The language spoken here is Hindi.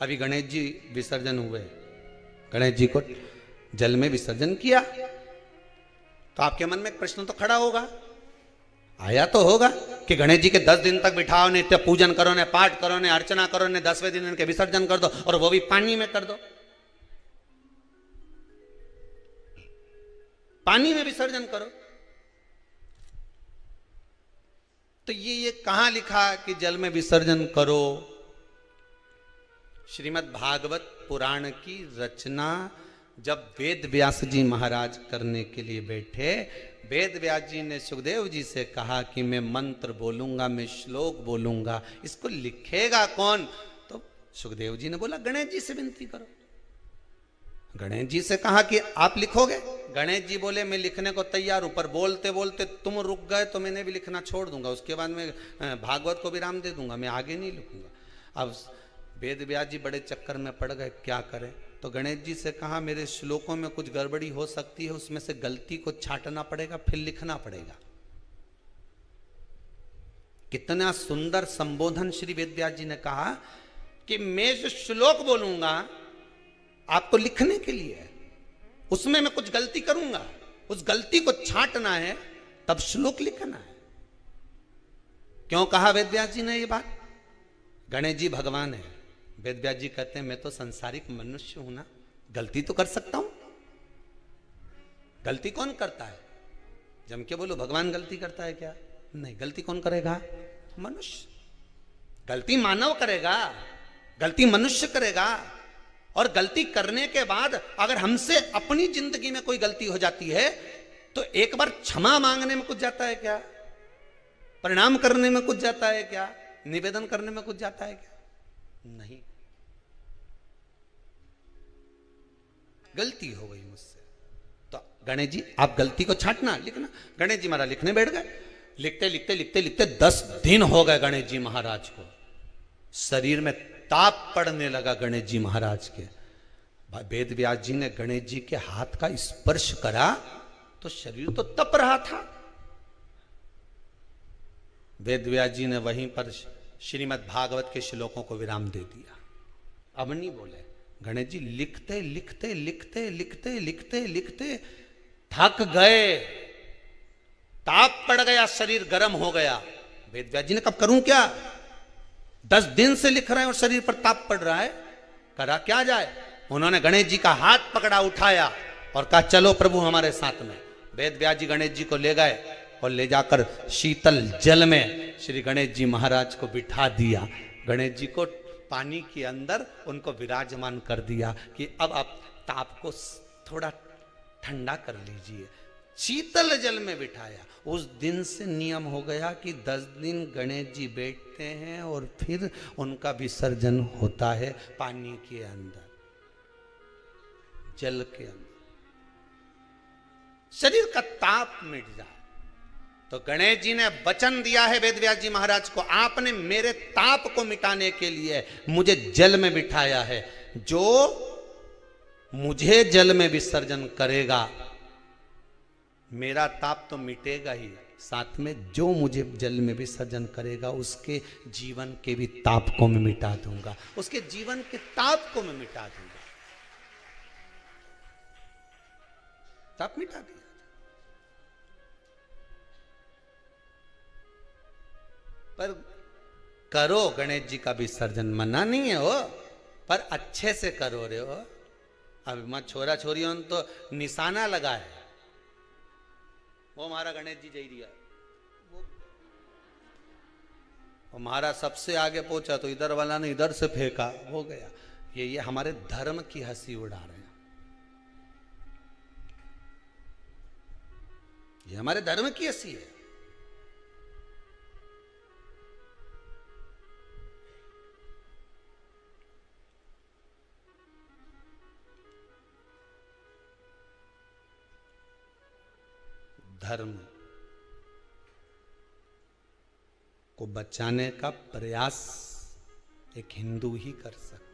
अभी गणेश जी विसर्जन हुए, गणेश जी को जल में विसर्जन किया, तो आपके मन में एक प्रश्न तो खड़ा होगा, आया तो होगा कि गणेश जी के 10 दिन तक बिठाओ, नित्य पूजन करो, ने पाठ करो, ने अर्चना करो, ने 10वें दिन इनके विसर्जन कर दो, और वो भी पानी में कर दो, पानी में विसर्जन करो। तो ये कहां लिखा कि जल में विसर्जन करो? श्रीमद् भागवत पुराण की रचना जब वेद व्यास जी महाराज करने के लिए बैठे, वेद व्यास जी ने सुखदेव जी से कहा कि मैं मंत्र बोलूंगा, मैं श्लोक बोलूंगा, इसको लिखेगा कौन? तो सुखदेव जी ने बोला गणेश जी से विनती करो। गणेश जी से कहा कि आप लिखोगे? गणेश जी बोले मैं लिखने को तैयार हूं, पर बोलते बोलते तुम रुक गए तो मैंने भी लिखना छोड़ दूंगा, उसके बाद मैं भागवत को विराम दे दूंगा, मैं आगे नहीं लिखूंगा। अब वेद व्यास जी बड़े चक्कर में पड़ गए, क्या करें? तो गणेश जी से कहा मेरे श्लोकों में कुछ गड़बड़ी हो सकती है, उसमें से गलती को छांटना पड़ेगा, फिर लिखना पड़ेगा। कितना सुंदर संबोधन श्री वेद व्यास जी ने कहा कि मैं जो श्लोक बोलूंगा आपको लिखने के लिए है, उसमें मैं कुछ गलती करूंगा, उस गलती को छांटना है, तब श्लोक लिखना है। क्यों कहा वेद व्यास जी ने ये बात? गणेश जी भगवान है, वेद व्यास जी कहते हैं मैं तो संसारिक मनुष्य हूं ना, गलती तो कर सकता हूं। गलती कौन करता है? जम के बोलो भगवान गलती करता है क्या? नहीं, गलती कौन करेगा? मनुष्य। गलती मानव करेगा, गलती मनुष्य करेगा। और गलती करने के बाद अगर हमसे अपनी जिंदगी में कोई गलती हो जाती है तो एक बार क्षमा मांगने में कुछ जाता है क्या? प्रणाम करने में कुछ जाता है क्या? निवेदन करने में कुछ जाता है क्या? नहीं। गलती हो गई मुझसे, तो गणेश जी आप गलती को छांटना, लिखना। गणेश जी महाराज लिखने बैठ गए, लिखते लिखते लिखते लिखते 10 दिन हो गए गणेश जी महाराज को। शरीर में ताप पड़ने लगा गणेश जी महाराज के। वेद व्यास जी ने गणेश जी के हाथ का स्पर्श करा तो शरीर तो तप रहा था। वेद व्यास जी ने वहीं पर श्रीमद् भागवत के श्लोकों को विराम दे दिया, अब नहीं बोले। गणेश जी लिखते लिखते लिखते लिखते लिखते लिखते थक गए, ताप पड़ गया, शरीर गर्म हो गया। वेद व्यास जी ने कब करूं क्या? 10 दिन से लिख रहे हैं और शरीर पर ताप पड़ रहा है, करा क्या जाए? उन्होंने गणेश जी का हाथ पकड़ा, उठाया और कहा चलो प्रभु हमारे साथ में। वेद व्यास जी गणेश जी को ले गए और ले जाकर शीतल जल में श्री गणेश जी महाराज को बिठा दिया। गणेश जी को पानी के अंदर उनको विराजमान कर दिया कि अब आप ताप को थोड़ा ठंडा कर लीजिए। शीतल जल में बिठाया। उस दिन से नियम हो गया कि 10 दिन गणेश जी बैठते हैं और फिर उनका विसर्जन होता है पानी के अंदर, जल के अंदर, शरीर का ताप मिट जाए। तो गणेश जी ने वचन दिया है वेद व्यास जी महाराज को, आपने मेरे ताप को मिटाने के लिए मुझे जल में बिठाया है। जो मुझे जल में विसर्जन करेगा मेरा ताप तो मिटेगा ही, साथ में जो मुझे जल में विसर्जन करेगा उसके जीवन के भी ताप को मैं मिटा दूंगा, उसके जीवन के ताप को मैं मिटा दूंगा। ताप मिटा दिया। पर करो गणेश जी का विसर्जन, मना नहीं है हो, पर अच्छे से करो रे हो। अब मां छोरा छोरियों तो निशाना लगा है, वो हमारा गणेश जी जई दिया, वो हमारा सबसे आगे पहुंचा तो इधर वाला ने इधर से फेंका, हो गया। ये हमारे धर्म की हंसी उड़ा रहे हैं, ये हमारे धर्म की हंसी है। धर्म को बचाने का प्रयास एक हिंदू ही कर सकता।